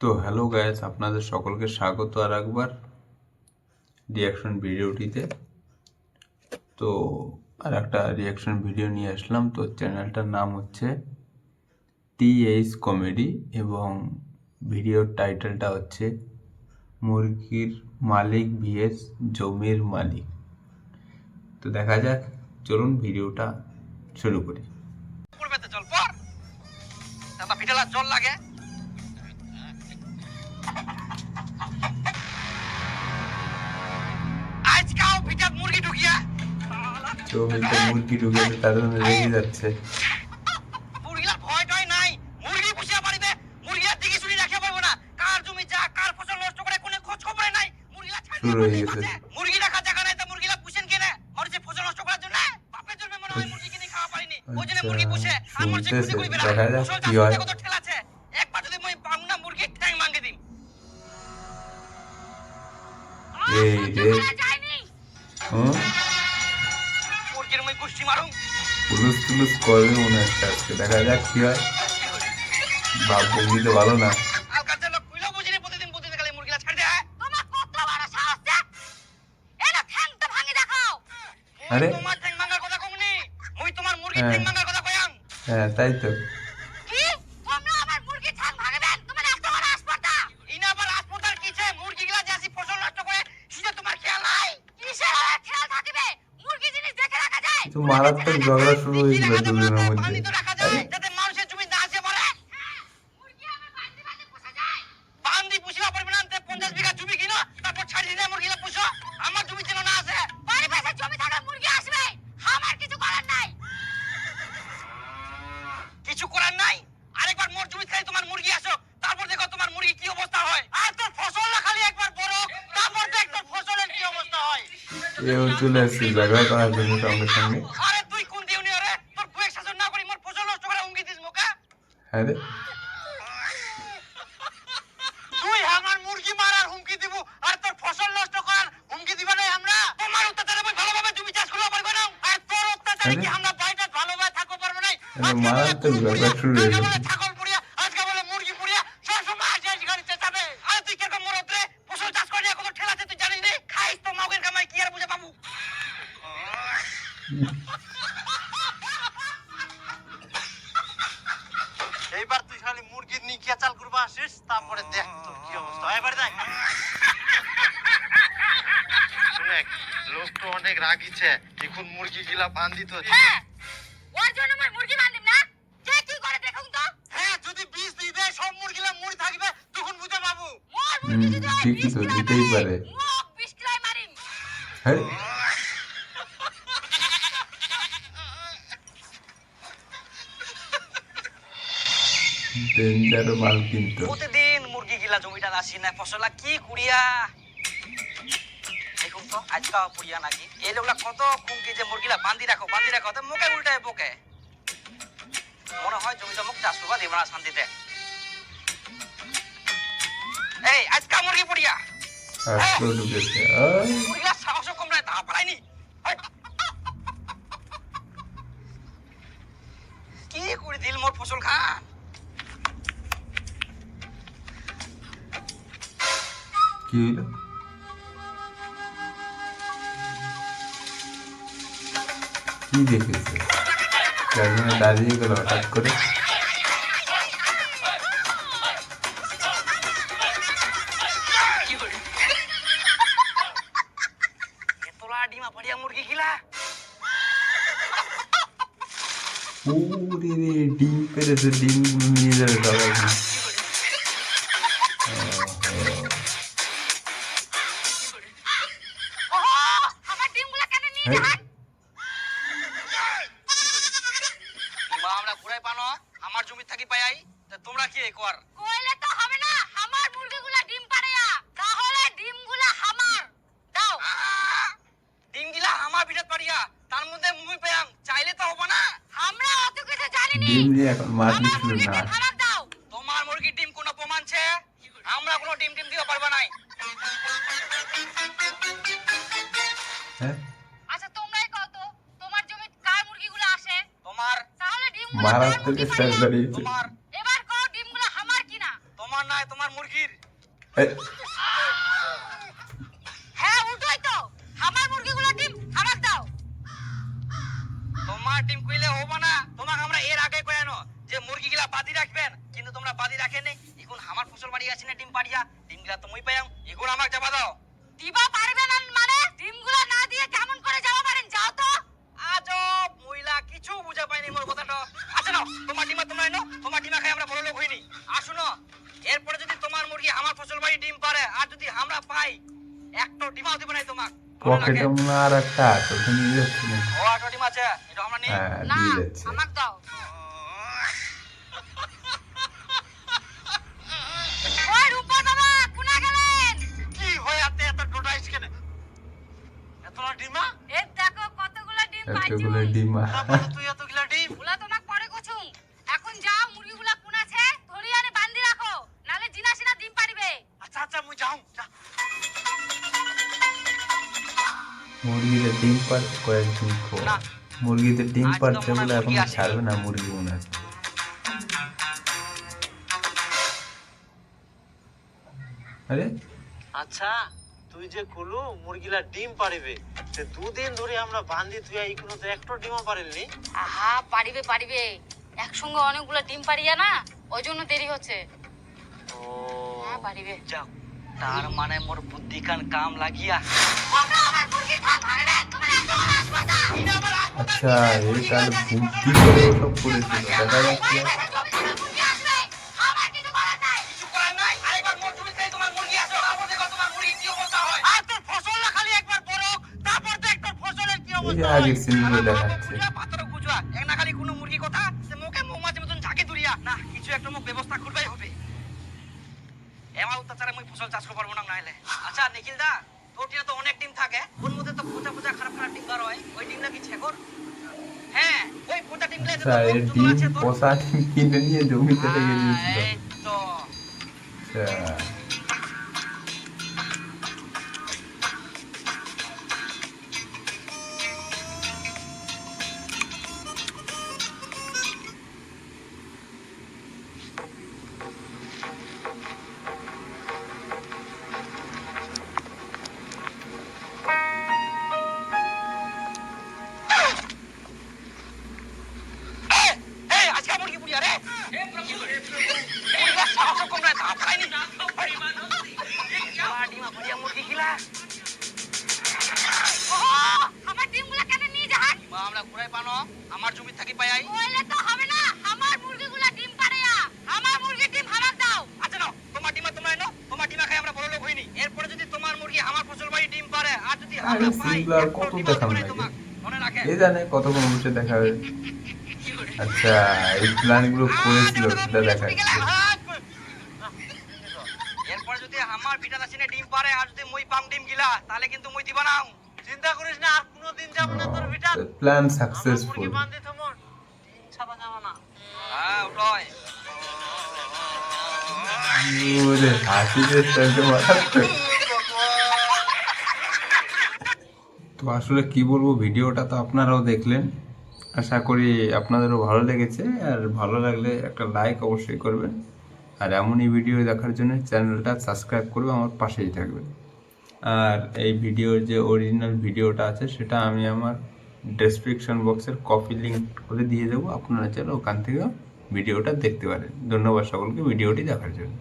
তো hello guys, আপনাদের সকলকে স্বাগত আর একবার রিয়াকশন ভিডিওটিতে। তো আর একটা রিয়াকশন ভিডিও নিয়ে আসলাম। তো চ্যানেলটার নাম হচ্ছে TH কমেডি এবং ভিডিওর টাইটেলটা হচ্ছে মুরগির মালিক ভিএস জমির মালিক। তো দেখা যাক, চলুন ভিডিওটা শুরু করি। জল লাগে আজকাও ভিটাত মুরগি ঢুকিয়া তো মুরগি ঢুকেছে, তার জন্য রেগে যাচ্ছে। মুরগির ভয় টয় নাই, মুরগি পুষিয়া পারিবে। মুরগির দিকে শুনি রাখিয়া পারবো না। কার জমি যা কার ফসল নষ্ট করে কোনো খোঁজ খবর নাই। মুরগিলা শুরু হয়ে গেছে। মুরগি রাখা জায়গা নাই, তো মুরগিলা পুষেন কেনে? মানুষের ফসল নষ্ট করার জন্য। বাপের জন্য মনে হয় মুরগি কিনে খাওয়া পারিনি, ওই জন্য মুরগি পুষে। আর মানুষের খুশি করিবে না। ফসল চাষ করতে কত ঠেলা আছে। একবার যদি মই বাংনা মুরগি ট্যাং ভাঙে দিম। এই রে, মুরগির মই গুষ্টি মারুম। পুলুস করবে মনে হচ্ছে আজকে, দেখা যাক কি হয়। বাপ বৌদি তো ভালো না। আলকাতে লোক কইলো বুঝিনি, প্রতিদিন খালি মুরগিলা ছাড় দেয়। তোমার কত বড় সাহস দেখ, এলা ঠ্যাং তো ভাঙি দেখাও। আরে তোমার ঠ্যাং ভাঙার কথা কমনি, মই তোমার মুরগির ঠ্যাং ভাঙার কথা কইয়াম। হ্যাঁ, তাই তো। কি তোমরা আমার মুরগির ঠ্যাং ভাঙাবেন? তোমার এত বড় আসপর্দা। ইনা আবার আসপর্দার কিছে? মুরগিগুলা যে আসি ফসল নষ্ট করে, সেটা তোমার খেয়াল নাই? কিসের আর খেয়াল থাকিবে? মুরগি জিনিস দেখে রাখা যায়। তো মারাত্মক ঝগড়া শুরু হয়ে গেল দুজনের মধ্যে। পানি তো রাখা যায় যাতে মানুষের জমি না আসে পড়ে। মুরগি আমি বান্দি বান্দি পোষা যায়। বান্দি পুষিবা পারবে না, 50 বিঘা জমি কিনো, তারপর ছাড়ি দিয়ে মুরগিলা পুষো। আমার জমি যেন না আসে। বাড়ি পাশে জমি থাকা মুরগি আসবে, আমার কিছু করার নাই। কিছু করার নাই? আরেকবার মোর জমি খাই তোমার মুরগি আসো, তারপর দেখো তোমার মুরগি কি অবস্থা হয়। আর তোর ফসল না খালি একবার বড়, তারপর দেখ তোর ফসলের কি অবস্থা হয়। এও চলে আসছে ঝগড়া করার জন্য সঙ্গে সঙ্গে। আরে তুই কোন দিউনি রে? তোর বুয়ের শাসন না করি মোর ফসল নষ্ট করে হুমকি দিস মোকা। হ্যাঁ রে, তুই আমার মুরগি মারার হুমকি দিব আর তোর ফসল নষ্ট করার হুমকি দিবা না? আমরা তোমার অত্যাচারে মই ভালোভাবে জমি চাষ করতে পারবো না, আর তোর অত্যাচারে কি আমরা বাইরে ভালোভাবে থাকতে পারবো না? মারাত্মক ঝগড়া শুরু হয়ে গেল। ছাগল পুড়িয়া, আজকে বলে মুরগি পুড়িয়া, সব সময় আসে আসে গাড়িতে যাবে। আর তুই কিরকম মরদরে ফসল চাষ করে কত ঠেলাতে তুই জানিস রে? খাইস তো মাগের কামাই কি আর বুঝে বাবু। এইবার তুই খালি মুরগির নিয়ে খেচাল করবা আসিস, তারপরে দেখ তোর কি অবস্থা। এবারে দেখ শুনে লোক তো অনেক রাগিছে, এখন মুরগি গিলা বান্ধি তো। হ্যাঁ, ওর জন্য মই মুরগি বান্ধিম না। কে কি করে দেখুন তো। হ্যাঁ, যদি বিষ দিয়ে দেয় সব মুরগিলা মরি থাকবে, তখন বুঝে বাবু। মোর মুরগি যদি ঠিকই তো, দিতেই পারে। মুখ বিষ কিলাই মারিম। হ্যাঁ, ডেঞ্জার মাল কিন্তু। প্রতিদিন মুরগি গিলা জমিটা আসি না, ফসলা কি কুড়িয়া দেখুন তো আজকাও পুড়িয়া নাকি। এই লোকলা কত কুঙ্কি যে মুরগিলা বান্ধি রাখো, তো মুখে উল্টায় পোকে। মনে হয় জমিটা মুখ চাষ করবা দেবা না শান্তিতে। এই আজকা মুরগি পুড়িয়া আজকেও ঢুকেছে। মুরগিলা সাহস কম নাই, তা পারাইনি। কি করে দিল মোর ফসল খা। কি হইল? কি দেখেছে? যার জন্য দাঁড়িয়ে গেল হঠাৎ করে। তোলা ডিমা পাড়িয়া মুরগি গিলা ওরে রে, ডিম পেরেছে, ডিম নিয়ে যাবে সবাই। আমার ডিমগুলা কেন নিয়ে যান? মা আমরা ঘুরাই পানো, আমার জমি থাকি পাই, তা তোমরা কি কর? কইলে তো হবে না, আমার মুরগিগুলা ডিম পাড়েয়া, তাহলে ডিমগুলা আমার দাও। ডিমগুলা আমার ভিতর পাড়িয়া, তার মধ্যে মুই পেয়াম, চাইলে তো হবে না। আমরা অত কিছু জানি না। ডিম নিয়ে এখন মারপিট শুরু না। দাও তোমার মুরগির ডিম কোনো প্রমাণ আছে? আমরা কোনো ডিম দিতে পারবো না। হ্যাঁ, আচ্ছা তোমরাই কও তো, তোমার জমি কার মুরগিগুলো আসে? তোমার। তাহলে ডিমগুলো মারাত্মক স্টাইল দাঁড়িয়েছে। তোমার। এবার কও ডিমগুলো আমার কিনা? তোমার নয়, তোমার মুরগির। এই, হ্যাঁ উল্টোই তো, আমার মুরগিগুলো ডিম আমাকে দাও। তোমার ডিম কইলে হবে না, তোমাকে আমরা এর আগে কয়ানো যে মুরগিগুলা বাদি রাখবেন, কিন্তু তোমরা বাদি রাখেনি। এখন আমার ফসল বাড়ি আছে না ডিম পাড়িয়া, ডিমগুলা তো মুই পাইয়াম, এখন আমাকে যাবা দাও। দিবা পারবে না মানে? ডিমগুলা না দিয়ে কেমন করে যাওয়া পারেন? যাও তো। আজব মহিলা, কিছু বুঝা পাইনি মোর কথাটা। আচ্ছা নাও, তোমার ডিমা তোমরা এনো, তোমার ডিমা খাই আমরা বড় লোক হইনি। আর শুনো, এরপরে যদি তোমার মুরগি আমার ফসল বাড়ি ডিম পারে আর যদি আমরা পাই, একটা ডিমাও দিব না তোমাক। পকেটে মনে হয় আর একটা আছে, ওটা নিয়ে যাচ্ছে না? ও আটো ডিম আছে, এটা আমরা নেই। হ্যাঁ, না, দিয়ে যাচ্ছে। আমাকে দাও। ওই রূপা বাবা, কোনা গেলেন? কি হয় আপনি এত টোটাইস কেন? এতলা ডিমা? এই দেখো কতগুলা ডিম পাইছি। এতগুলো ডিমা। তুই এতগুলা ডিম? ওলা তোমাক পরে কছুম। এখন যাও, মুরগিগুলা কোন আছে? ধরি আনে বান্ধি রাখো, নালে জিনাসিনা ডিম পারিবে। আচ্ছা আচ্ছা, মুই যাও। মুরগিতে ডিম পারছে কয়েকদিন পর। না। মুরগিতে ডিম আজ তো পারছে মনে হয় বলে এখন মুরগি আসেনি। ছাড়বে না মুরগি মনে হচ্ছে। আরে আচ্ছা, তুই যে কলু মুরগিলা ডিম পারিবে, তে দুদিন ধরে আমরা বান্ধি তুই এখনো তো একটা ডিমও পারিলনি। আহা, পারিবে পারিবে, একসঙ্গে অনেকগুলো ডিম পারিয়া না, ওই জন্য দেরি হচ্ছে। ও হ্যাঁ পারিবে। যাও, তার মানে মোর বুদ্ধি কান কাম লাগিয়া। আচ্ছা, এই কাল বুদ্ধি করে ওসব করেছিল, দেখা যাচ্ছে। এই যে আগের সিনগুলো দেখাচ্ছে। আচ্ছা নিখিল দা, তোর টিয়া তো অনেক ডিম থাকে, ওর মধ্যে তো পচা পচা খারাপ খারাপ ডিম বার হয়, ওই ডিমটা কি ছেকর? হ্যাঁ, ওই পচা ডিমগুলো আচ্ছা, এর ডিম পচা ডিম কিনে নিয়ে জমিতে রেখে দিয়েছিল। এই তো। আচ্ছা, এই আজকে মুরগি পুড়িয়া রে। মুরগির সাহস কম না, তা খাইনি। আমার ডিমা পুড়িয়া মুরগি খিলা। আমার ডিমগুলো কেন নিয়ে যান? ডিমা আমরা ঘুরাই পানো, আমার জমি থাকি পাই আই। কইলে তো হবে না, আমার মুরগিগুলো ডিম পারেয়া, আমার মুরগির ডিম আমাকে দাও। আচ্ছা নাও, তোমার ডিমা তোমরা এনো, তোমার ডিমা খাই আমরা বড় লোক হইনি। এরপরে যদি তোমার মুরগি আমার ফসল বাড়ি ডিম পারে আর যদি আমরা আগের পাই, সিনগুলো আর কত দেখানো লাগে। মনে রাখে। কে জানে কতক্ষণ বসে দেখা হবে। আচ্ছা, এই প্ল্যানগুলো করেছিল সেটা দেখাচ্ছে। এরপরে যদি আমার বিটা দাসিনে ডিম পারে আর যদি মই পাম ডিম গিলা, তাহলে কিন্তু মই দিবা না। চিন্তা করিস না, আর কোনোদিন যাব না তোর ভিটা। প্ল্যান আমরা সাকসেসফুল। মুরগি বান্ধি থমন, ডিম ছাড়া যাব না। হ্যাঁ ওটাই। ওরে হাসিতে চলতে মারাত্মক। তো আসলে কি বলবো, ভিডিওটা তো আপনারাও দেখলেন, আশা করি আপনাদেরও ভালো লেগেছে। আর ভালো লাগলে একটা লাইক অবশ্যই করবেন, আর এমনই ভিডিও দেখার জন্য চ্যানেলটা সাবস্ক্রাইব করবে, আমার পাশেই থাকবেন। আর এই ভিডিওর যে অরিজিনাল ভিডিওটা আছে সেটা আমি আমার ডেসক্রিপশন বক্সের কপি লিঙ্ক করে দিয়ে দেবো, আপনারা চাইলে ওখান থেকে ভিডিওটা দেখতে পারেন। ধন্যবাদ সকলকে ভিডিওটি দেখার জন্য।